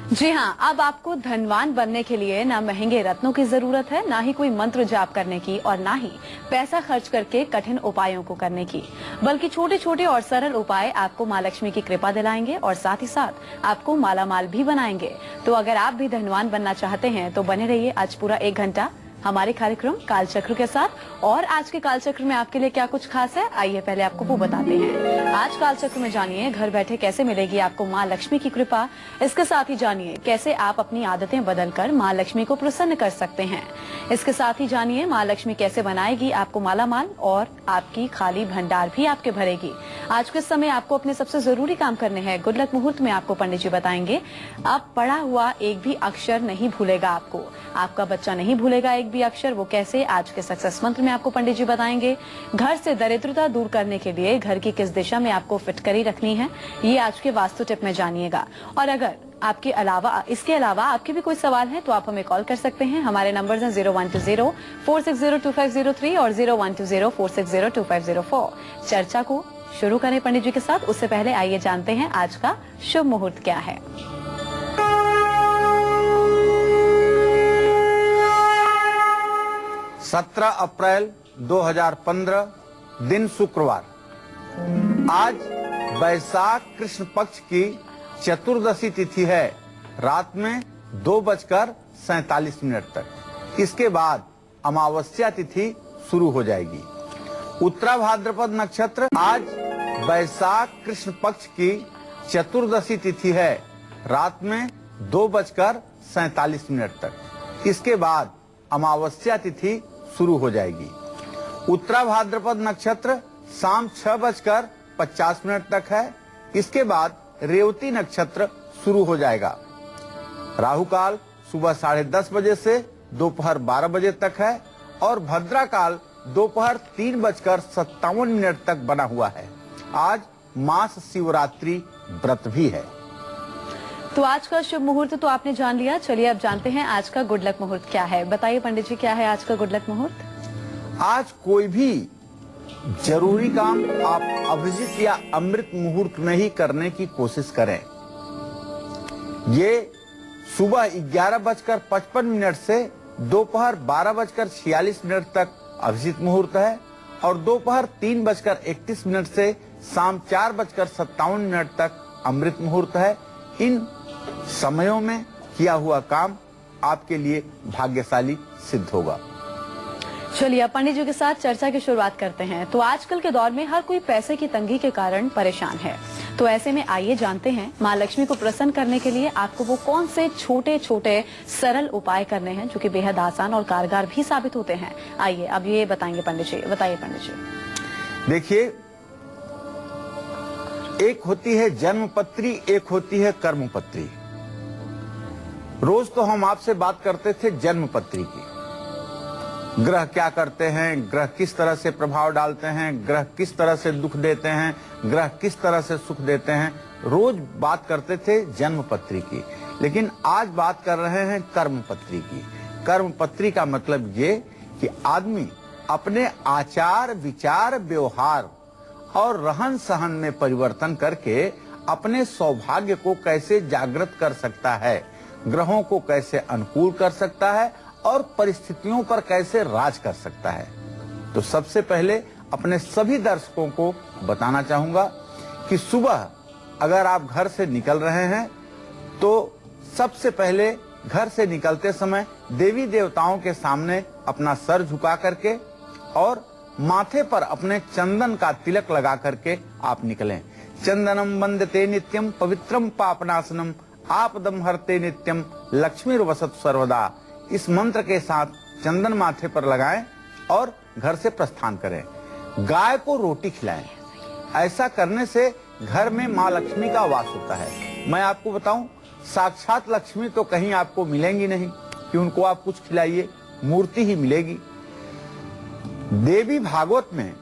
जी हाँ, अब आपको धनवान बनने के लिए ना महंगे रत्नों की जरूरत है, ना ही कोई मंत्र जाप करने की और ना ही पैसा खर्च करके कठिन उपायों को करने की, बल्कि छोटे छोटे और सरल उपाय आपको माँ लक्ष्मी की कृपा दिलाएंगे और साथ ही साथ आपको मालामाल भी बनाएंगे। तो अगर आप भी धनवान बनना चाहते हैं तो बने रहिए आज पूरा 1 घंटा हमारे कार्यक्रम कालचक्र के साथ। और आज के कालचक्र में आपके लिए क्या कुछ खास है, आइए पहले आपको वो बताते हैं। आज कालचक्र में जानिए घर बैठे कैसे मिलेगी आपको माँ लक्ष्मी की कृपा। इसके साथ ही जानिए कैसे आप अपनी आदतें बदलकर माँ लक्ष्मी को प्रसन्न कर सकते हैं। इसके साथ ही जानिए माँ लक्ष्मी कैसे बनाएगी आपको मालामाल और आपकी खाली भंडार भी आपके भरेगी। आज के समय आपको अपने सबसे जरूरी काम करने हैं। गुड लक मुहूर्त में आपको पंडित जी बताएंगे अब पढ़ा हुआ एक भी अक्षर नहीं भूलेगा आपको, आपका बच्चा नहीं भूलेगा एक भी अक्षर। वो कैसे, आज के सक्सेस मंत्र में आपको पंडित जी बताएंगे। घर से दरिद्रता दूर करने के लिए घर की किस दिशा में आपको फिटकरी रखनी है, ये आज के वास्तु टिप में जानिएगा। और अगर इसके अलावा आपके भी कोई सवाल है तो आप हमें कॉल कर सकते हैं। हमारे नंबर्स हैं 0120-460-2503 और 0120-460-2504। चर्चा को शुरू करें पंडित जी के साथ, उससे पहले आइए जानते हैं आज का शुभ मुहूर्त क्या है। 17 अप्रैल 2015 दिन शुक्रवार। आज वैशाख कृष्ण पक्ष की चतुर्दशी तिथि है, रात में 2:47 तक। इसके बाद अमावस्या तिथि शुरू हो जाएगी। उत्तरा भाद्रपद नक्षत्र। आज वैशाख कृष्ण पक्ष की चतुर्दशी तिथि है, रात में 2:47 तक। इसके बाद अमावस्या तिथि शुरू हो जाएगी। उत्तरा भाद्रपद नक्षत्र शाम 6:50 तक है। इसके बाद रेवती नक्षत्र शुरू हो जाएगा। राहु काल सुबह 10:30 बजे से दोपहर 12 बजे तक है और भद्रा काल दोपहर 3:57 तक बना हुआ है। आज मास शिवरात्रि व्रत भी है। तो आज का शुभ मुहूर्त तो आपने जान लिया, चलिए अब जानते हैं आज का गुड लक मुहूर्त क्या है। बताइए पंडित जी, क्या है आज का गुड लक मुहूर्त? आज कोई भी जरूरी काम आप अभिजीत या अमृत मुहूर्त में ही करने की कोशिश करें। ये सुबह 11:55 से दोपहर 12:46 तक अभिजीत मुहूर्त है और दोपहर 3:31 से शाम 4:57 तक अमृत मुहूर्त है। इन समयों में किया हुआ काम आपके लिए भाग्यशाली सिद्ध होगा। चलिए अब पंडित जी के साथ चर्चा की शुरुआत करते हैं। तो आजकल के दौर में हर कोई पैसे की तंगी के कारण परेशान है, तो ऐसे में आइए जानते हैं माँ लक्ष्मी को प्रसन्न करने के लिए आपको वो कौन से छोटे छोटे सरल उपाय करने हैं जो कि बेहद आसान और कारगर भी साबित होते हैं। आइए अब ये बताएंगे पंडित जी। बताइए पंडित जी। देखिए, एक होती है जन्म पत्री, एक होती है कर्म पत्री। रोज तो हम आपसे बात करते थे जन्म पत्री की। ग्रह क्या करते हैं, ग्रह किस तरह से प्रभाव डालते हैं, ग्रह किस तरह से दुख देते हैं, ग्रह किस तरह से सुख देते हैं, रोज बात करते थे जन्म पत्री की। लेकिन आज बात कर रहे हैं कर्म पत्री की। कर्म पत्री का मतलब ये कि आदमी अपने आचार विचार व्यवहार और रहन सहन में परिवर्तन करके अपने सौभाग्य को कैसे जागृत कर सकता है, ग्रहों को कैसे अनुकूल कर सकता है और परिस्थितियों पर कैसे राज कर सकता है। तो सबसे पहले अपने सभी दर्शकों को बताना चाहूंगा कि सुबह अगर आप घर से निकल रहे हैं तो सबसे पहले घर से निकलते समय देवी देवताओं के सामने अपना सर झुका करके और माथे पर अपने चंदन का तिलक लगा करके आप निकलें। चंदनम वंदते नित्यम पवित्रम पापनाशनम आपदम हरते नित्यम लक्ष्मीर्वसत सर्वदा। इस मंत्र के साथ चंदन माथे पर लगाएं और घर से प्रस्थान करें। गाय को रोटी खिलाएं। ऐसा करने से घर में माँ लक्ष्मी का वास होता है। मैं आपको बताऊं, साक्षात लक्ष्मी तो कहीं आपको मिलेंगी नहीं कि उनको आप कुछ खिलाइए, मूर्ति ही मिलेगी। देवी भागवत में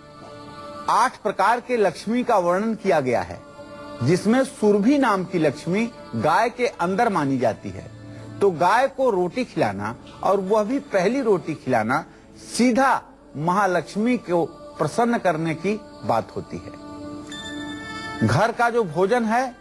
8 प्रकार के लक्ष्मी का वर्णन किया गया है, जिसमें सुरभि नाम की लक्ष्मी गाय के अंदर मानी जाती है। तो गाय को रोटी खिलाना और वह भी पहली रोटी खिलाना सीधा महालक्ष्मी को प्रसन्न करने की बात होती है। घर का जो भोजन है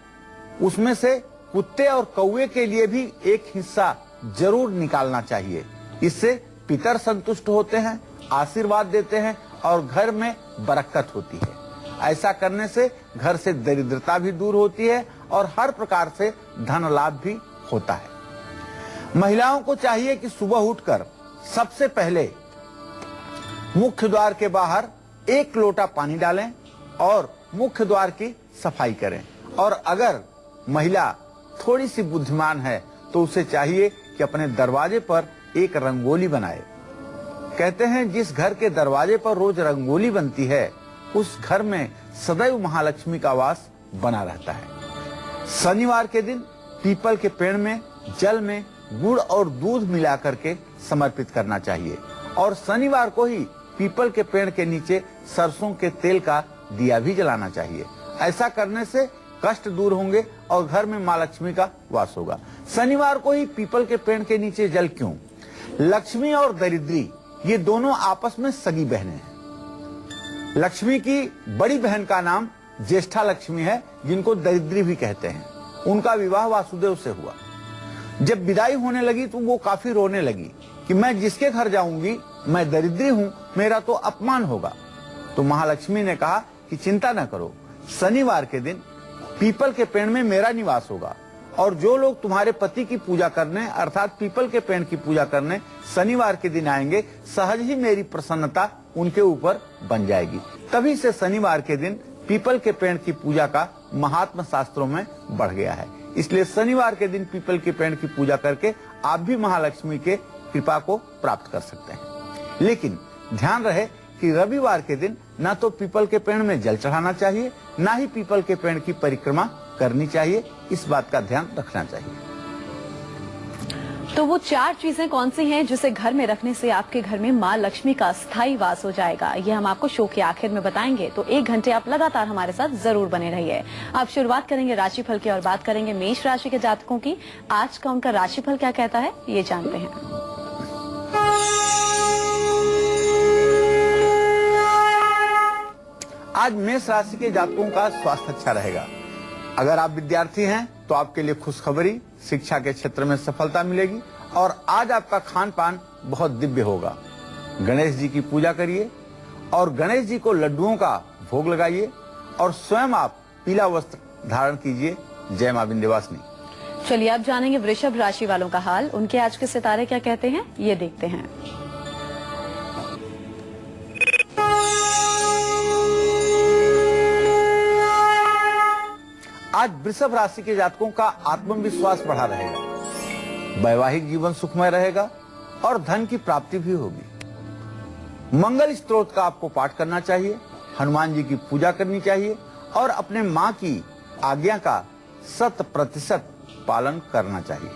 उसमें से कुत्ते और कौवे के लिए भी एक हिस्सा जरूर निकालना चाहिए। इससे पितर संतुष्ट होते हैं, आशीर्वाद देते हैं और घर में बरकत होती है। ऐसा करने से घर से दरिद्रता भी दूर होती है और हर प्रकार से धन लाभ भी होता है। महिलाओं को चाहिए कि सुबह उठकर सबसे पहले मुख्य द्वार के बाहर 1 लोटा पानी डालें और मुख्य द्वार की सफाई करें। और अगर महिला थोड़ी सी बुद्धिमान है तो उसे चाहिए कि अपने दरवाजे पर एक रंगोली बनाए। कहते हैं जिस घर के दरवाजे पर रोज रंगोली बनती है उस घर में सदैव महालक्ष्मी का वास बना रहता है। शनिवार के दिन पीपल के पेड़ में जल में गुड़ और दूध मिला करके समर्पित करना चाहिए और शनिवार को ही पीपल के पेड़ के नीचे सरसों के तेल का दिया भी जलाना चाहिए। ऐसा करने से कष्ट दूर होंगे और घर में मां लक्ष्मी का वास होगा। शनिवार को ही पीपल के पेड़ के नीचे जल क्यों? लक्ष्मी और दरिद्री ये दोनों आपस में सगी बहनें हैं। लक्ष्मी की बड़ी बहन का नाम ज्येष्ठा लक्ष्मी है, जिनको दरिद्री भी कहते हैं। उनका विवाह वासुदेव से हुआ। जब विदाई होने लगी तो वो काफी रोने लगी कि मैं जिसके घर जाऊंगी मैं दरिद्री हूँ, मेरा तो अपमान होगा। तो महालक्ष्मी ने कहा कि चिंता न करो, शनिवार के दिन पीपल के पेड़ में मेरा निवास होगा और जो लोग तुम्हारे पति की पूजा करने अर्थात पीपल के पेड़ की पूजा करने शनिवार के दिन आएंगे, सहज ही मेरी प्रसन्नता उनके ऊपर बन जाएगी। तभी से शनिवार के दिन पीपल के पेड़ की पूजा का महात्मा शास्त्रों में बढ़ गया है। इसलिए शनिवार के दिन पीपल के पेड़ की पूजा करके आप भी महालक्ष्मी के कृपा को प्राप्त कर सकते हैं। लेकिन ध्यान रहे कि रविवार के दिन ना तो पीपल के पेड़ में जल चढ़ाना चाहिए, ना ही पीपल के पेड़ की परिक्रमा करनी चाहिए। इस बात का ध्यान रखना चाहिए। तो वो 4 चीजें कौन सी हैं जिसे घर में रखने से आपके घर में मां लक्ष्मी का स्थायी वास हो जाएगा, ये हम आपको शो के आखिर में बताएंगे। तो 1 घंटे आप लगातार हमारे साथ जरूर बने रहिए। आप शुरुआत करेंगे राशिफल की और बात करेंगे मेष राशि के जातकों की। आज का उनका राशिफल क्या कहता है ये जानते हैं। आज मेष राशि के जातकों का स्वास्थ्य अच्छा रहेगा। अगर आप विद्यार्थी हैं तो आपके लिए खुशखबरी, शिक्षा के क्षेत्र में सफलता मिलेगी और आज आपका खान पान बहुत दिव्य होगा। गणेश जी की पूजा करिए और गणेश जी को लड्डुओं का भोग लगाइए और स्वयं आप पीला वस्त्र धारण कीजिए। जय मां विंध्यवासिनी। चलिए अब जानेंगे वृषभ राशि वालों का हाल। उनके आज के सितारे क्या कहते हैं ये देखते हैं। आज वृषभ राशि के जातकों का आत्मविश्वास बढ़ा रहेगा। वैवाहिक जीवन सुखमय रहेगा और धन की प्राप्ति भी होगी। मंगल स्तोत्र का आपको पाठ करना चाहिए, हनुमान जी की पूजा करनी चाहिए और अपने मां की आज्ञा का 100% पालन करना चाहिए।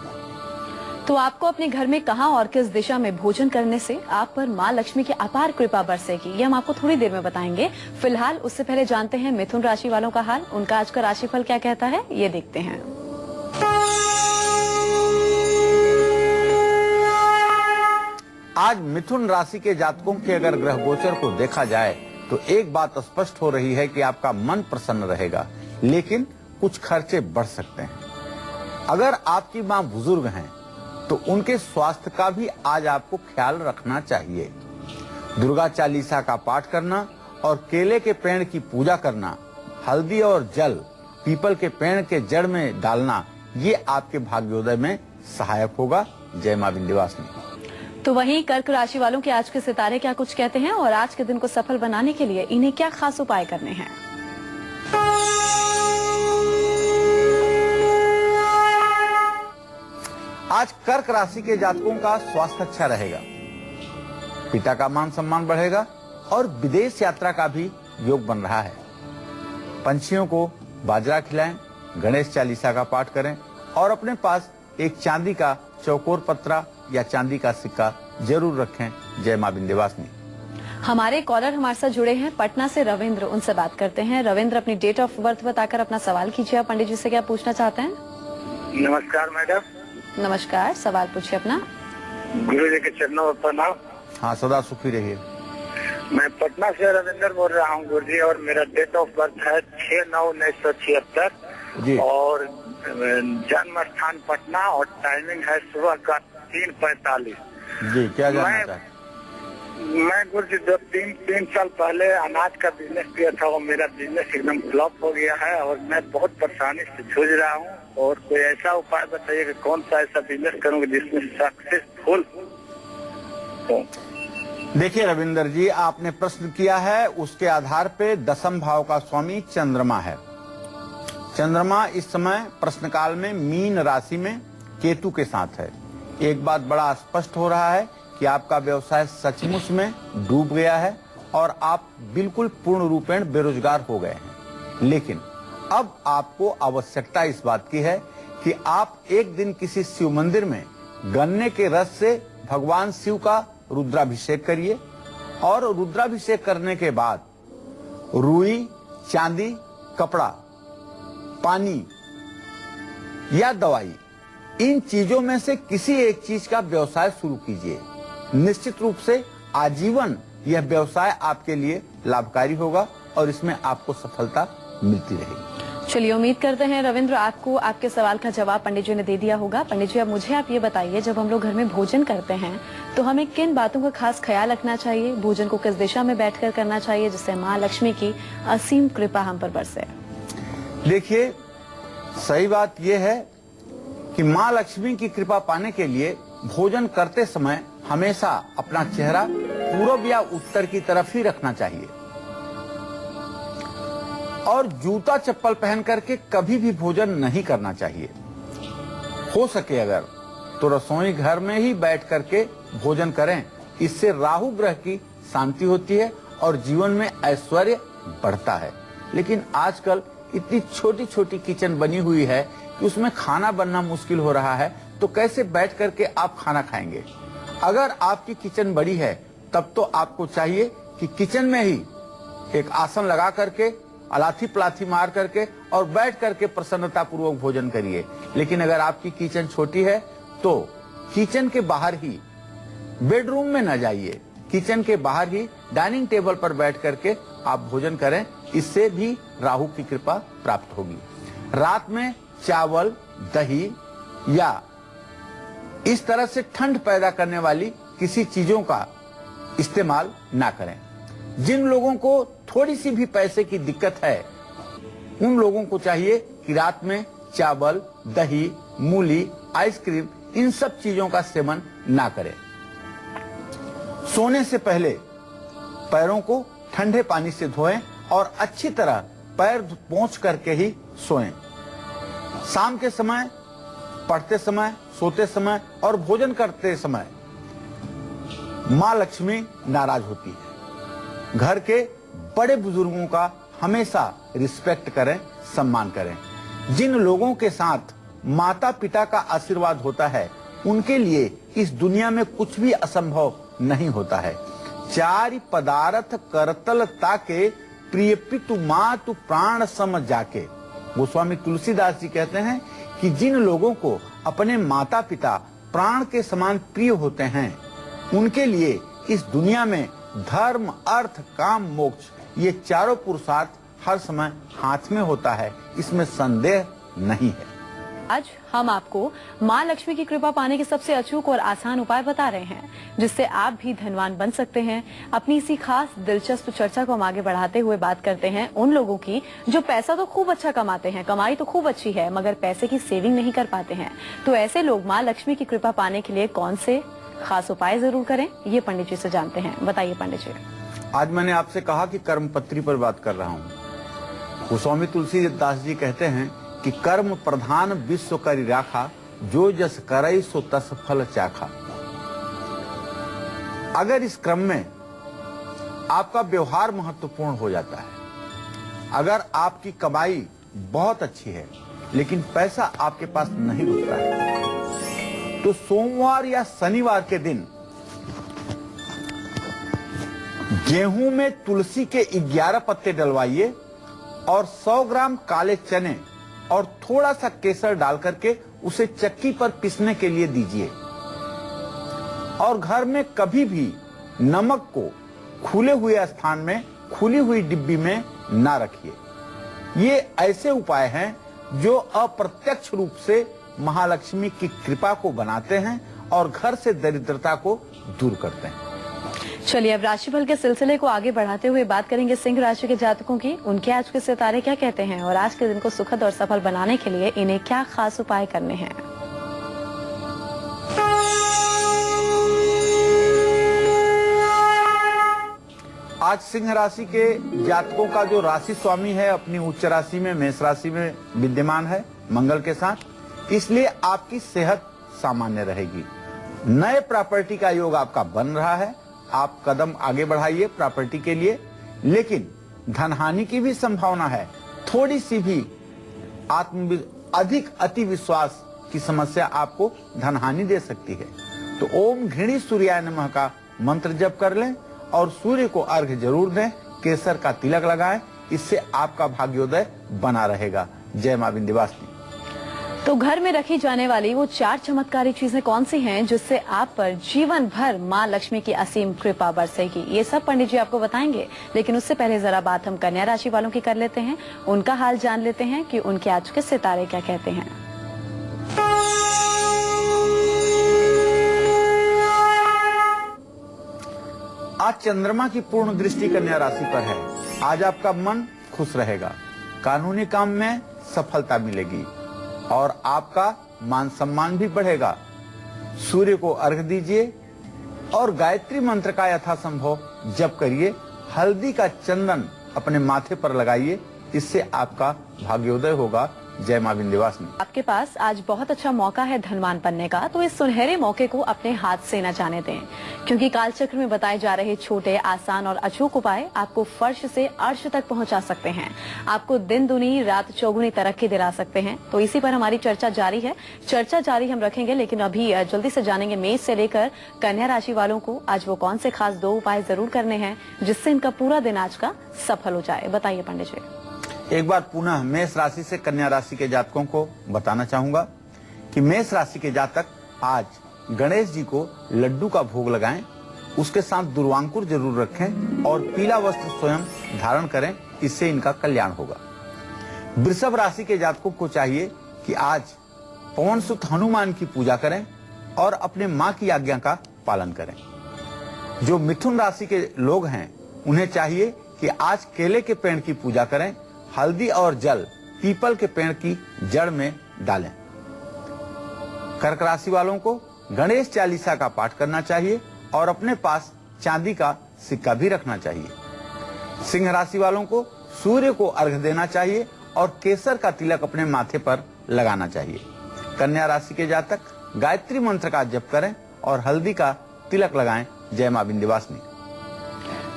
तो आपको अपने घर में कहां और किस दिशा में भोजन करने से आप पर मां लक्ष्मी की अपार कृपा बरसेगी, ये हम आपको थोड़ी देर में बताएंगे। फिलहाल उससे पहले जानते हैं मिथुन राशि वालों का हाल। उनका आज का राशिफल क्या कहता है ये देखते हैं। आज मिथुन राशि के जातकों के अगर ग्रह गोचर को देखा जाए तो एक बात स्पष्ट हो रही है कि आपका मन प्रसन्न रहेगा, लेकिन कुछ खर्चे बढ़ सकते हैं। अगर आपकी मां बुजुर्ग हैं तो उनके स्वास्थ्य का भी आज आपको ख्याल रखना चाहिए। दुर्गा चालीसा का पाठ करना और केले के पेड़ की पूजा करना, हल्दी और जल पीपल के पेड़ के जड़ में डालना, ये आपके भाग्योदय में सहायक होगा। जय मां विंध्यवासिनी। तो वहीं कर्क राशि वालों के आज के सितारे क्या कुछ कहते हैं और आज के दिन को सफल बनाने के लिए इन्हें क्या खास उपाय करने हैं। आज कर्क राशि के जातकों का स्वास्थ्य अच्छा रहेगा, पिता का मान सम्मान बढ़ेगा और विदेश यात्रा का भी योग बन रहा है। पंछियों को बाजरा खिलाएं, गणेश चालीसा का पाठ करें और अपने पास एक चांदी का चौकोर पत्रा या चांदी का सिक्का जरूर रखें। जय मां विंध्यवासिनी। हमारे कॉलर हमारे साथ जुड़े हैं पटना से रविंद्र, उनसे बात करते हैं। रविंद्र अपनी डेट ऑफ बर्थ बताकर अपना सवाल कीजिए। आप पंडित जी से क्या पूछना चाहते हैं? नमस्कार मैडम। नमस्कार, सवाल पूछिए अपना। गुरु जी के चरणों में प्रणाम। हाँ, सदा सुखी रहिए। मैं पटना से रविंद्र बोल रहा हूँ गुरु जी, और मेरा डेट ऑफ बर्थ है 6/9/1976 जी। और जन्म स्थान पटना और टाइमिंग है सुबह का 3:45। जी, क्या जानना चाहते हैं? मैं गुरु जी 2-3 साल पहले अनाज का बिजनेस किया था, वो मेरा बिजनेस एकदम फ्लॉप हो गया है और मैं बहुत परेशानी से जूझ रहा हूँ। और कोई ऐसा उपाय बताइए कि कौन सा ऐसा बिजनेस करूँगा जिसमें सक्सेसफुल हो। देखिए रविंदर जी, आपने प्रश्न किया है, उसके आधार पे दशम भाव का स्वामी चंद्रमा है। चंद्रमा इस समय प्रश्नकाल में मीन राशि में केतु के साथ है। एक बात बड़ा स्पष्ट हो रहा है कि आपका व्यवसाय सचमुच में डूब गया है और आप बिल्कुल पूर्ण रूपेण बेरोजगार हो गए हैं। लेकिन अब आपको आवश्यकता इस बात की है कि आप एक दिन किसी शिव मंदिर में गन्ने के रस से भगवान शिव का रुद्राभिषेक करिए और रुद्राभिषेक करने के बाद रुई, चांदी, कपड़ा, पानी या दवाई, इन चीजों में से किसी एक चीज का व्यवसाय शुरू कीजिए। निश्चित रूप से आजीवन यह व्यवसाय आपके लिए लाभकारी होगा और इसमें आपको सफलता मिलती रहेगी। चलिए, उम्मीद करते हैं रविंद्र आपको आपके सवाल का जवाब पंडित जी ने दे दिया होगा। पंडित जी, अब मुझे आप ये बताइए, जब हम लोग घर में भोजन करते हैं तो हमें किन बातों का खास ख्याल रखना चाहिए? भोजन को किस दिशा में बैठकर करना चाहिए जिससे माँ लक्ष्मी की असीम कृपा हम पर बरसे? देखिए, सही बात यह है कि माँ लक्ष्मी की कृपा पाने के लिए भोजन करते समय हमेशा अपना चेहरा पूरब या उत्तर की तरफ ही रखना चाहिए और जूता चप्पल पहन करके कभी भी भोजन नहीं करना चाहिए। हो सके अगर तो रसोई घर में ही बैठ करके भोजन करें। इससे राहु ग्रह की शांति होती है और जीवन में ऐश्वर्य बढ़ता है। लेकिन आजकल इतनी छोटी छोटी किचन बनी हुई है कि उसमें खाना बनना मुश्किल हो रहा है, तो कैसे बैठ करके आप खाना खाएंगे? अगर आपकी किचन बड़ी है तब तो आपको चाहिए कि किचन में ही एक आसन लगा करके, अलाथी पलाथी मार करके और बैठ करके प्रसन्नता पूर्वक भोजन करिए। लेकिन अगर आपकी किचन छोटी है तो किचन के बाहर ही, बेडरूम में न जाइए, किचन के बाहर ही डाइनिंग टेबल पर बैठ करके आप भोजन करें। इससे भी राहु की कृपा प्राप्त होगी। रात में चावल, दही या इस तरह से ठंड पैदा करने वाली किसी चीजों का इस्तेमाल ना करें। जिन लोगों को थोड़ी सी भी पैसे की दिक्कत है, उन लोगों को चाहिए कि रात में चावल, दही, मूली, आइसक्रीम, इन सब चीजों का सेवन ना करें। सोने से पहले पैरों को ठंडे पानी से धोएं और अच्छी तरह पैर पोंछ करके ही सोएं। शाम के समय, पढ़ते समय, सोते समय और भोजन करते समय माँ लक्ष्मी नाराज होती है। घर के बड़े बुजुर्गों का हमेशा रिस्पेक्ट करें, सम्मान करें। जिन लोगों के साथ माता पिता का आशीर्वाद होता है, उनके लिए इस दुनिया में कुछ भी असंभव नहीं होता है। चारि पदार्थ करतल ताके, प्रिय पितु मातु प्राण सम जाके। गोस्वामी तुलसीदास जी कहते हैं कि जिन लोगों को अपने माता पिता प्राण के समान प्रिय होते हैं, उनके लिए इस दुनिया में धर्म, अर्थ, काम, मोक्ष, ये चारों पुरुषार्थ हर समय हाथ में होता है, इसमें संदेह नहीं है। आज हम आपको माँ लक्ष्मी की कृपा पाने के सबसे अचूक और आसान उपाय बता रहे हैं, जिससे आप भी धनवान बन सकते हैं। अपनी इसी खास दिलचस्प चर्चा को हम आगे बढ़ाते हुए बात करते हैं उन लोगों की जो पैसा तो खूब अच्छा कमाते हैं, कमाई तो खूब अच्छी है, मगर पैसे की सेविंग नहीं कर पाते हैं। तो ऐसे लोग माँ लक्ष्मी की कृपा पाने के लिए कौन से खास उपाय जरूर करें, ये पंडित जी से जानते हैं। बताइए पंडित जी। आज मैंने आपसे कहा कि कर्मपत्री पर बात कर रहा हूँ। गोस्वामी तुलसीदास जी कहते हैं कि कर्म प्रधान विश्व करि राखा, जो जस करई सो तस फल चाखा। अगर इस क्रम में आपका व्यवहार महत्वपूर्ण हो जाता है, अगर आपकी कमाई बहुत अच्छी है लेकिन पैसा आपके पास नहीं रुकता है, तो सोमवार या शनिवार के दिन गेहूं में तुलसी के 11 पत्ते डलवाइए और 100 ग्राम काले चने और थोड़ा सा केसर डाल करके उसे चक्की पर पीसने के लिए दीजिए। और घर में कभी भी नमक को खुले हुए स्थान में, खुली हुई डिब्बी में ना रखिए। ये ऐसे उपाय हैं जो अप्रत्यक्ष रूप से महालक्ष्मी की कृपा को बनाते हैं और घर से दरिद्रता को दूर करते हैं। चलिए अब राशिफल के सिलसिले को आगे बढ़ाते हुए बात करेंगे सिंह राशि के जातकों की। उनके आज के सितारे क्या कहते हैं और आज के दिन को सुखद और सफल बनाने के लिए इन्हें क्या खास उपाय करने हैं। आज सिंह राशि के जातकों का जो राशि स्वामी है अपनी उच्च राशि में मेष राशि में विद्यमान है मंगल के साथ, इसलिए आपकी सेहत सामान्य रहेगी। नए प्रॉपर्टी का योग आपका बन रहा है, आप कदम आगे बढ़ाइए प्रॉपर्टी के लिए, लेकिन धनहानि की भी संभावना है। थोड़ी सी भी अधिक अति विश्वास की समस्या आपको धनहानि दे सकती है। तो ओम घृणी सूर्याय नमः का मंत्र जप कर लें और सूर्य को अर्घ्य जरूर दें, केसर का तिलक लगाएं, इससे आपका भाग्योदय बना रहेगा। जय मां विंध्यवासिनी। तो घर में रखी जाने वाली वो 4 चमत्कारी चीजें कौन सी हैं जिससे आप पर जीवन भर मां लक्ष्मी की असीम कृपा बरसेगी, ये सब पंडित जी आपको बताएंगे। लेकिन उससे पहले जरा बात हम कन्या राशि वालों की कर लेते हैं, उनका हाल जान लेते हैं कि उनके आज के सितारे क्या कहते हैं। आज चंद्रमा की पूर्ण दृष्टि कन्या राशि पर है। आज आपका मन खुश रहेगा, कानूनी काम में सफलता मिलेगी और आपका मान सम्मान भी बढ़ेगा। सूर्य को अर्घ्य दीजिए और गायत्री मंत्र का यथासंभव जप करिए। हल्दी का चंदन अपने माथे पर लगाइए, इससे आपका भाग्योदय होगा। जय मां विंध्यवासिनी। आपके पास आज बहुत अच्छा मौका है धनवान बनने का, तो इस सुनहरे मौके को अपने हाथ से न जाने दें, क्योंकि कालचक्र में बताए जा रहे छोटे आसान और अचूक उपाय आपको फर्श से अर्श तक पहुंचा सकते हैं, आपको दिन दुनी रात चौगुनी तरक्की दिला सकते हैं। तो इसी पर हमारी चर्चा जारी है, चर्चा जारी हम रखेंगे, लेकिन अभी जल्दी से जानेंगे मेष से लेकर कन्या राशि वालों को आज वो कौन से खास 2 उपाय जरूर करने हैं जिससे इनका पूरा दिन आज का सफल हो जाए। बताइए पंडित जी। एक बार पुनः मेष राशि से कन्या राशि के जातकों को बताना चाहूंगा कि मेष राशि के जातक आज गणेश जी को लड्डू का भोग लगाएं, उसके साथ दुर्वांकुर जरूर रखें और पीला वस्त्र स्वयं धारण करें, इससे इनका कल्याण होगा। वृषभ राशि के जातकों को चाहिए कि आज पवन सुत हनुमान की पूजा करें और अपने मां की आज्ञा का पालन करें। जो मिथुन राशि के लोग हैं उन्हें चाहिए कि आज केले के पेड़ की पूजा करें, हल्दी और जल पीपल के पेड़ की जड़ में डालें। कर्क राशि वालों को गणेश चालीसा का पाठ करना चाहिए और अपने पास चांदी का सिक्का भी रखना चाहिए। सिंह राशि वालों को सूर्य को अर्घ्य देना चाहिए और केसर का तिलक अपने माथे पर लगाना चाहिए। कन्या राशि के जातक गायत्री मंत्र का जप करें और हल्दी का तिलक लगाएं। जय मां विंध्यवासिनी।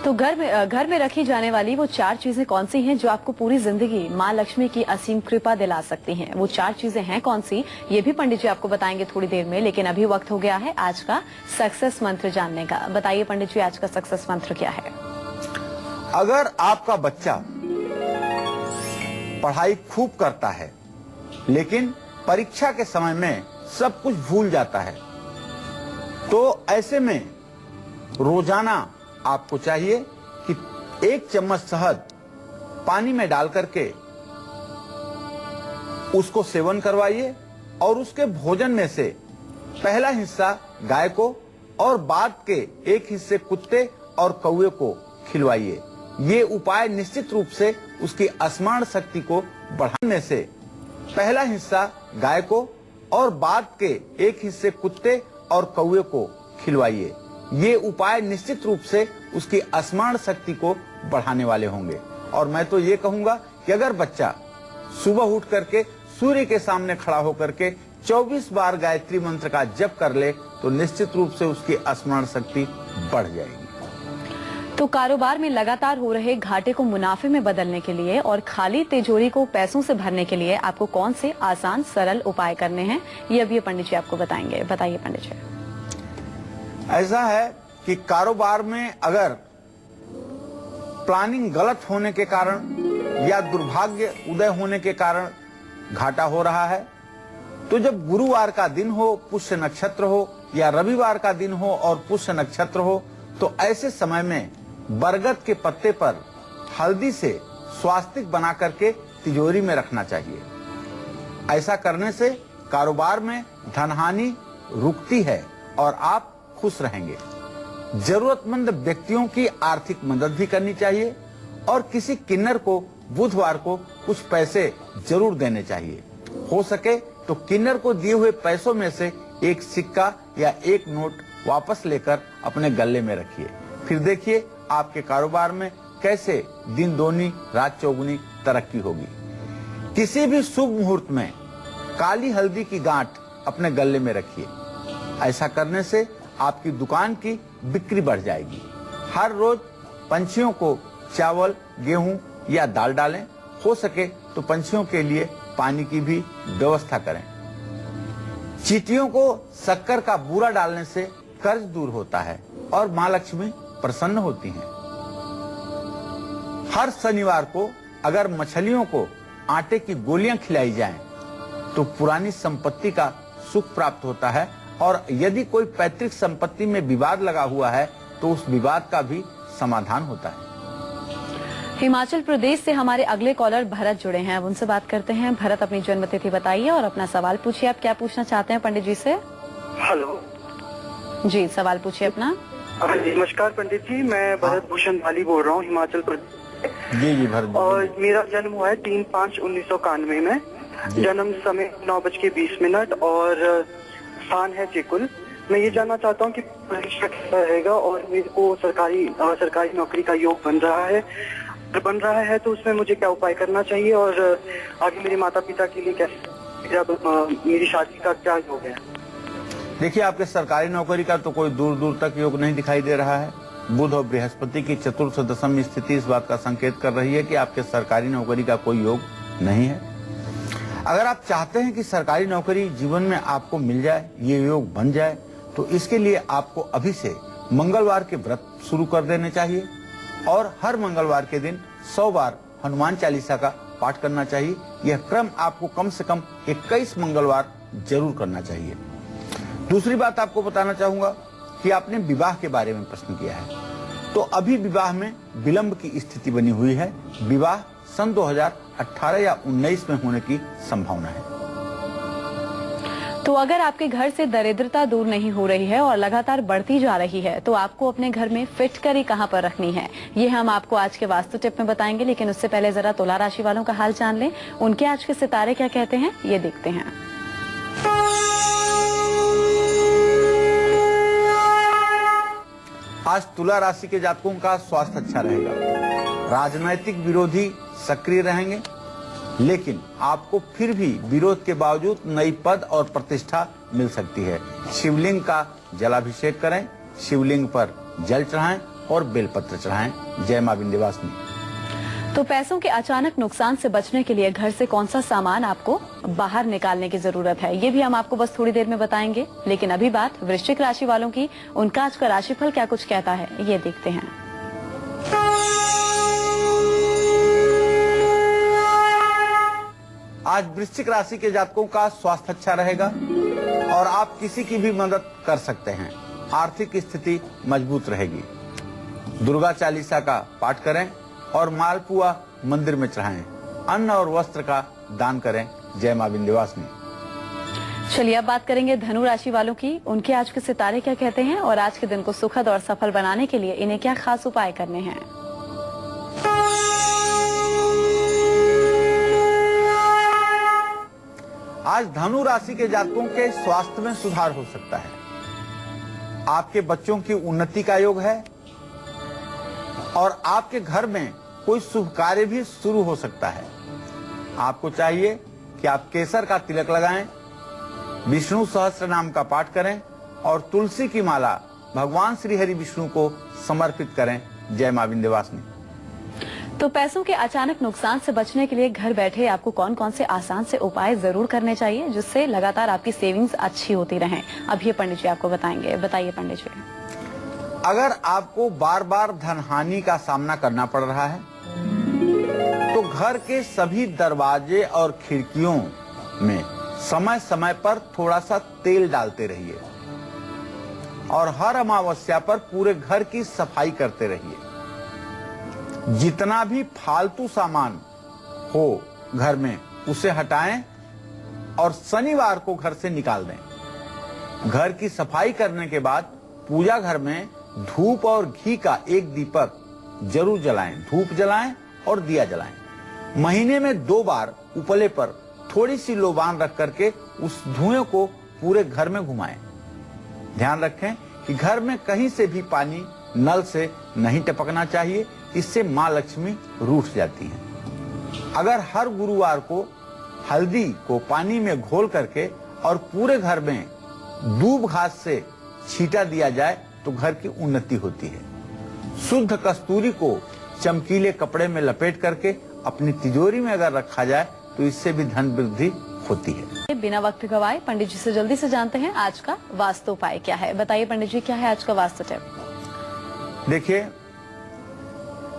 तो घर में रखी जाने वाली वो 4 चीजें कौन सी हैं जो आपको पूरी जिंदगी मां लक्ष्मी की असीम कृपा दिला सकती हैं? वो 4 चीजें हैं कौन सी, ये भी पंडित जी आपको बताएंगे थोड़ी देर में, लेकिन अभी वक्त हो गया है आज का सक्सेस मंत्र जानने का। बताइए पंडित जी आज का सक्सेस मंत्र क्या है? अगर आपका बच्चा पढ़ाई खूब करता है लेकिन परीक्षा के समय में सब कुछ भूल जाता है, तो ऐसे में रोजाना आपको चाहिए कि 1 चम्मच शहद पानी में डाल करके उसको सेवन करवाइए और उसके भोजन में से पहला हिस्सा गाय को और बाद के 1 हिस्से कुत्ते और कौवे को खिलवाइए। ये उपाय निश्चित रूप से उसकी स्मरण शक्ति को बढ़ाने में से पहला हिस्सा गाय को और बाद के 1 हिस्से कुत्ते और कौवे को खिलवाइए। ये उपाय निश्चित रूप से उसकी स्मरण शक्ति को बढ़ाने वाले होंगे। और मैं तो ये कहूंगा कि अगर बच्चा सुबह उठ करके सूर्य के सामने खड़ा होकर के 24 बार गायत्री मंत्र का जप कर ले तो निश्चित रूप से उसकी स्मरण शक्ति बढ़ जाएगी। तो कारोबार में लगातार हो रहे घाटे को मुनाफे में बदलने के लिए और खाली तिजोरी को पैसों से भरने के लिए आपको कौन से आसान सरल उपाय करने हैं, ये अभी पंडित जी आपको बताएंगे। बताइए पंडित जी। ऐसा है कि कारोबार में अगर प्लानिंग गलत होने के कारण या दुर्भाग्य उदय होने के कारण घाटा हो रहा है, तो जब गुरुवार का दिन हो, पुष्य नक्षत्र हो या रविवार का दिन हो और पुष्य नक्षत्र हो, तो ऐसे समय में बरगद के पत्ते पर हल्दी से स्वास्तिक बना करके तिजोरी में रखना चाहिए। ऐसा करने से कारोबार में धनहानि रुकती है और आप खुश रहेंगे। जरूरतमंद व्यक्तियों की आर्थिक मदद भी करनी चाहिए और किसी किन्नर को बुधवार को कुछ पैसे जरूर देने चाहिए। हो सके तो किन्नर को दिए हुए पैसों में से एक सिक्का या एक नोट वापस लेकर अपने गले में रखिए। फिर देखिए आपके कारोबार में कैसे दिन दोनी रात चौगुनी तरक्की होगी। किसी भी शुभ मुहूर्त में काली हल्दी की गांठ अपने गले में रखिए। ऐसा करने से आपकी दुकान की बिक्री बढ़ जाएगी। हर रोज पंछियों को चावल, गेहूं या दाल डालें। हो सके तो पंछियों के लिए पानी की भी व्यवस्था करें। चींटियों को शक्कर का बूरा डालने से कर्ज दूर होता है और मां लक्ष्मी प्रसन्न होती हैं। हर शनिवार को अगर मछलियों को आटे की गोलियां खिलाई जाएं, तो पुरानी संपत्ति का सुख प्राप्त होता है और यदि कोई पैतृक संपत्ति में विवाद लगा हुआ है तो उस विवाद का भी समाधान होता है। हिमाचल प्रदेश से हमारे अगले कॉलर भरत जुड़े हैं, अब उनसे बात करते हैं। भरत, अपनी जन्म तिथि बताइए और अपना सवाल पूछिए। आप क्या पूछना चाहते हैं पंडित जी से? हेलो जी, सवाल पूछिए अपना। जी, नमस्कार पंडित जी, मैं भरत भूषण वाली बोल रहा हूँ हिमाचल प्रदेश। जी भरत। और मेरा जन्म हुआ है 3/5/1991 में। जन्म समय 9:20 और स्थान है चिकुल। मैं ये जानना चाहता हूँ कि परीक्षा कैसा रहेगा और मेरे को सरकारी नौकरी का योग बन रहा है तो उसमें मुझे क्या उपाय करना चाहिए और आगे मेरे माता पिता के लिए कैसे मेरी शादी का क्या योग है? देखिए, आपके सरकारी नौकरी का तो कोई दूर दूर तक योग नहीं दिखाई दे रहा है। बुध और बृहस्पति की चतुर्थ दशम स्थिति इस बात का संकेत कर रही है कि आपके सरकारी नौकरी का कोई योग नहीं है। अगर आप चाहते हैं कि सरकारी नौकरी जीवन में आपको मिल जाए, ये योग बन जाए, तो इसके लिए आपको अभी से मंगलवार के व्रत शुरू कर देने चाहिए और हर मंगलवार के दिन 100 बार हनुमान चालीसा का पाठ करना चाहिए। यह क्रम आपको कम से कम 21 मंगलवार जरूर करना चाहिए। दूसरी बात आपको बताना चाहूंगा कि आपने विवाह के बारे में प्रश्न किया है, तो अभी विवाह में विलंब की स्थिति बनी हुई है। विवाह सन 2018 या 19 में होने की संभावना है। तो अगर आपके घर से दरिद्रता दूर नहीं हो रही है और लगातार बढ़ती जा रही है, तो आपको अपने घर में फिटकरी कहां पर रखनी है, ये हम आपको आज के वास्तु टिप में बताएंगे। लेकिन उससे पहले जरा तुला राशि वालों का हाल जान लें। उनके आज के सितारे क्या कहते हैं, ये देखते हैं। आज तुला राशि के जातकों का स्वास्थ्य अच्छा रहेगा। राजनैतिक विरोधी सक्रिय रहेंगे, लेकिन आपको फिर भी विरोध के बावजूद नई पद और प्रतिष्ठा मिल सकती है। शिवलिंग का जलाभिषेक करें, शिवलिंग पर जल चढ़ाएं और बेलपत्र चढ़ाएं। जय मां विंध्यवासिनी। तो पैसों के अचानक नुकसान से बचने के लिए घर से कौन सा सामान आपको बाहर निकालने की जरूरत है, ये भी हम आपको बस थोड़ी देर में बताएंगे। लेकिन अभी बात वृश्चिक राशि वालों की। उनका आज का राशिफल क्या कुछ कहता है, ये देखते हैं। आज वृश्चिक राशि के जातकों का स्वास्थ्य अच्छा रहेगा और आप किसी की भी मदद कर सकते हैं। आर्थिक स्थिति मजबूत रहेगी। दुर्गा चालीसा का पाठ करें और मालपुआ मंदिर में चढ़ाएं। अन्न और वस्त्र का दान करें। जय मां विंध्यवासिनी। चलिए अब बात करेंगे धनु राशि वालों की। उनके आज के सितारे क्या कहते हैं और आज के दिन को सुखद और सफल बनाने के लिए इन्हें क्या खास उपाय करने हैं। आज धनु राशि के जातकों के स्वास्थ्य में सुधार हो सकता है। आपके बच्चों की उन्नति का योग है और आपके घर में कोई शुभ कार्य भी शुरू हो सकता है। आपको चाहिए कि आप केसर का तिलक लगाएं, विष्णु सहस्त्र नाम का पाठ करें और तुलसी की माला भगवान श्री हरि विष्णु को समर्पित करें। जय मां विंध्यवासिनी। तो पैसों के अचानक नुकसान से बचने के लिए घर बैठे आपको कौन कौन से आसान से उपाय जरूर करने चाहिए जिससे लगातार आपकी सेविंग्स अच्छी होती रहें, अब ये पंडित जी आपको बताएंगे। बताइए पंडित जी। अगर आपको बार बार धन हानि का सामना करना पड़ रहा है तो घर के सभी दरवाजे और खिड़कियों में समय समय पर थोड़ा सा तेल डालते रहिए और हर अमावस्या पर पूरे घर की सफाई करते रहिए। जितना भी फालतू सामान हो घर में उसे हटाएं और शनिवार को घर से निकाल दें। घर की सफाई करने के बाद पूजा घर में धूप और घी का एक दीपक जरूर जलाएं। धूप जलाएं और दिया जलाएं। महीने में 2 बार उपले पर थोड़ी सी लोबान रख करके उस धुएं को पूरे घर में घुमाएं। ध्यान रखें कि घर में कहीं से भी पानी नल से नहीं टपकना चाहिए, इससे मां लक्ष्मी रूठ जाती हैं। अगर हर गुरुवार को हल्दी को पानी में घोल करके और पूरे घर में दूब घास से छींटा दिया जाए तो घर की उन्नति होती है। शुद्ध कस्तूरी को चमकीले कपड़े में लपेट करके अपनी तिजोरी में अगर रखा जाए तो इससे भी धन वृद्धि होती है। बिना वक्त गवाए पंडित जी से जल्दी से जानते हैं आज का वास्तु उपाय क्या है। बताइए पंडित जी, क्या है आज का वास्तु टिप? देखिए,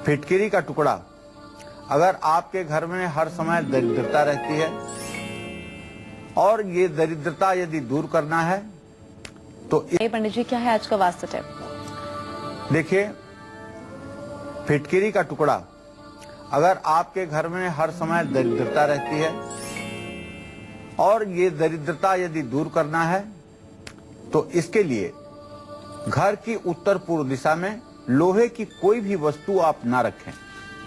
फिटकिरी का टुकड़ा अगर आपके घर में हर समय दरिद्रता रहती है और ये दरिद्रता यदि दूर करना है तो पंडित जी, क्या है आज का वास्तु टिप? देखिए, फिटकिरी का टुकड़ा अगर आपके घर में हर समय दरिद्रता रहती है और ये दरिद्रता यदि दूर करना है तो इसके लिए घर की उत्तर पूर्व दिशा में लोहे की कोई भी वस्तु आप ना रखें।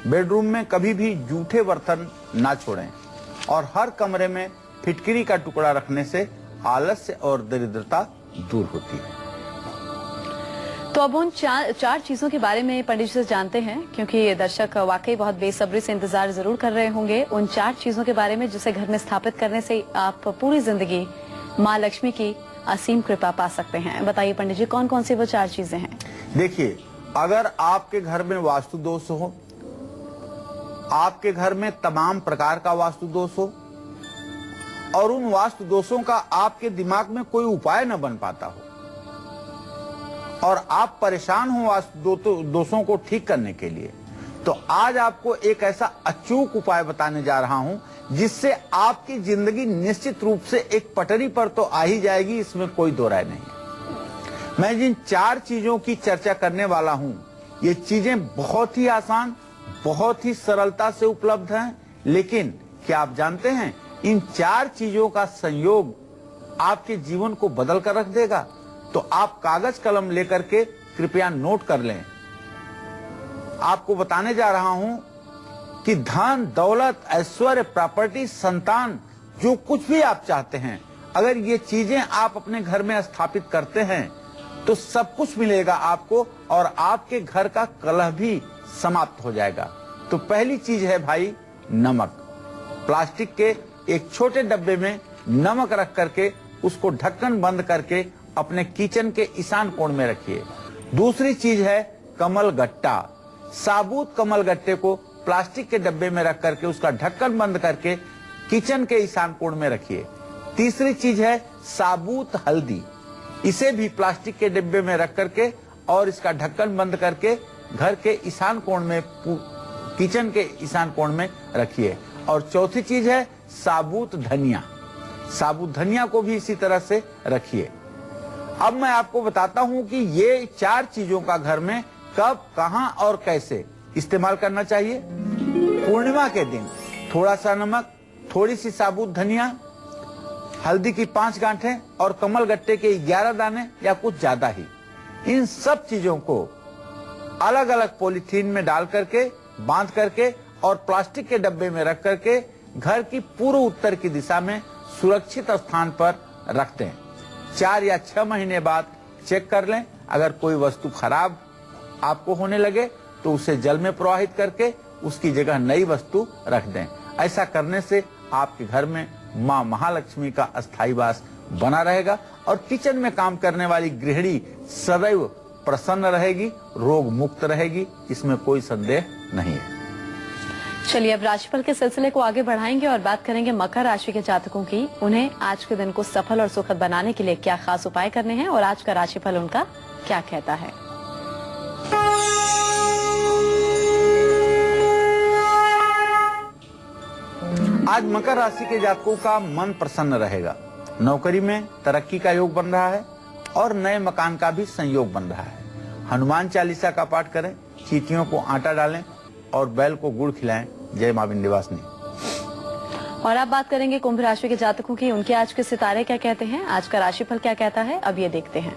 बेडरूम में कभी भी जूठे बर्तन ना छोड़ें और हर कमरे में फिटकिरी का टुकड़ा रखने से आलस्य और दरिद्रता दूर होती है। तो अब उन चार चीजों के बारे में पंडित जी से जानते हैं, क्योंकि ये दर्शक वाकई बहुत बेसब्री से इंतजार जरूर कर रहे होंगे उन 4 चीजों के बारे में जिसे घर में स्थापित करने से आप पूरी जिंदगी माँ लक्ष्मी की असीम कृपा पा सकते हैं। बताइए पंडित जी, कौन कौन सी वो 4 चीजें हैं? देखिए, अगर आपके घर में वास्तु दोष हो, आपके घर में तमाम प्रकार का वास्तु दोष हो और उन वास्तु दोषों का आपके दिमाग में कोई उपाय न बन पाता हो और आप परेशान हो वास्तु दोषों को ठीक करने के लिए, तो आज आपको एक ऐसा अचूक उपाय बताने जा रहा हूं जिससे आपकी जिंदगी निश्चित रूप से एक पटरी पर तो आ ही जाएगी, इसमें कोई दो राय नहीं। मैं जिन 4 चीजों की चर्चा करने वाला हूं, ये चीजें बहुत ही आसान, बहुत ही सरलता से उपलब्ध हैं, लेकिन क्या आप जानते हैं इन 4 चीजों का संयोग आपके जीवन को बदल कर रख देगा? तो आप कागज कलम लेकर के कृपया नोट कर लें। आपको बताने जा रहा हूं कि धन, दौलत, ऐश्वर्य, प्रॉपर्टी, संतान, जो कुछ भी आप चाहते हैं, अगर ये चीजें आप अपने घर में स्थापित करते हैं तो सब कुछ मिलेगा आपको और आपके घर का कलह भी समाप्त हो जाएगा। तो पहली चीज है भाई नमक। प्लास्टिक के एक छोटे डब्बे में नमक रख करके उसको ढक्कन बंद करके अपने किचन के ईशान कोण में रखिए। दूसरी चीज है कमल गट्टा। साबुत कमल गट्टे को प्लास्टिक के डब्बे में रख करके उसका ढक्कन बंद करके किचन के ईशान कोण में रखिए। तीसरी चीज है साबुत हल्दी। इसे भी प्लास्टिक के डिब्बे में रख करके और इसका ढक्कन बंद करके घर के ईशान कोण में, किचन के ईशान कोण में रखिए। और चौथी चीज है साबुत धनिया। साबुत धनिया को भी इसी तरह से रखिए। अब मैं आपको बताता हूं कि ये 4 चीजों का घर में कब, कहां और कैसे इस्तेमाल करना चाहिए। पूर्णिमा के दिन थोड़ा सा नमक, थोड़ी सी साबुत धनिया, हल्दी की 5 गांठें और कमल गट्टे के 11 दाने या कुछ ज्यादा ही, इन सब चीजों को अलग अलग पॉलीथीन में डाल करके, बांध करके और प्लास्टिक के डब्बे में रख करके घर की पूर्व उत्तर की दिशा में सुरक्षित स्थान पर रख दें। 4 या 6 महीने बाद चेक कर लें। अगर कोई वस्तु खराब आपको होने लगे तो उसे जल में प्रवाहित करके उसकी जगह नई वस्तु रख दें। ऐसा करने से आपके घर में मां महालक्ष्मी का अस्थायी वास बना रहेगा और किचन में काम करने वाली गृहिणी सदैव प्रसन्न रहेगी, रोग मुक्त रहेगी, इसमें कोई संदेह नहीं है। चलिए अब राशिफल के सिलसिले को आगे बढ़ाएंगे और बात करेंगे मकर राशि के जातकों की। उन्हें आज के दिन को सफल और सुखद बनाने के लिए क्या खास उपाय करने हैं और आज का राशिफल उनका क्या कहता है। आज मकर राशि के जातकों का मन प्रसन्न रहेगा। नौकरी में तरक्की का योग बन रहा है और नए मकान का भी संयोग बन रहा है। हनुमान चालीसा का पाठ करें, चींटियों को आटा डालें और बैल को गुड़ खिलाएं। जय मां विंध्यवासिनी। और अब बात करेंगे कुंभ राशि के जातकों की। उनके आज के सितारे क्या कहते हैं, आज का राशिफल क्या कहता है, अब ये देखते हैं।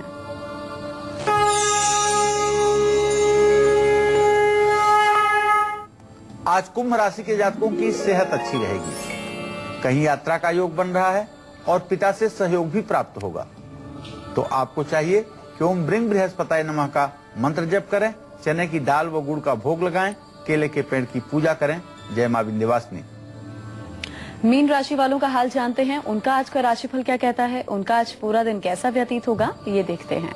आज कुंभ राशि के जातकों की सेहत अच्छी रहेगी। कहीं यात्रा का योग बन रहा है और पिता से सहयोग भी प्राप्त होगा। तो आपको चाहिए कि ओम ब्रिंग बृहस्पताय नमः का मंत्र जप करें, चने की दाल व गुड़ का भोग लगाएं, केले के पेड़ की पूजा करें। जय मां विंध्यवासिनी। मीन राशि वालों का हाल जानते हैं। उनका आज का राशिफल क्या कहता है, उनका आज पूरा दिन कैसा व्यतीत होगा, ये देखते हैं।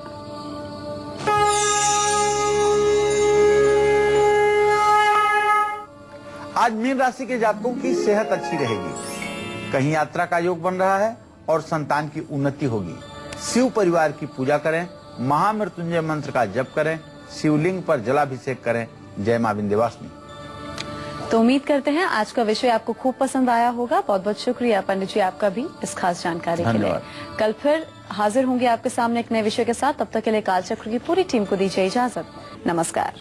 आज मीन राशि के जातकों की सेहत अच्छी रहेगी। कहीं यात्रा का योग बन रहा है और संतान की उन्नति होगी। शिव परिवार की पूजा करें, महामृत्युंजय मंत्र का जप करें, शिवलिंग पर जलाभिषेक करें। जय मां विंध्यवासिनी। तो उम्मीद करते हैं आज का विषय आपको खूब पसंद आया होगा। बहुत बहुत शुक्रिया पंडित जी आपका भी इस खास जानकारी के लिए। कल फिर हाजिर होंगे आपके सामने एक नए विषय के साथ। तब तक के लिए कालचक्र की पूरी टीम को दीजिए इजाजत। नमस्कार।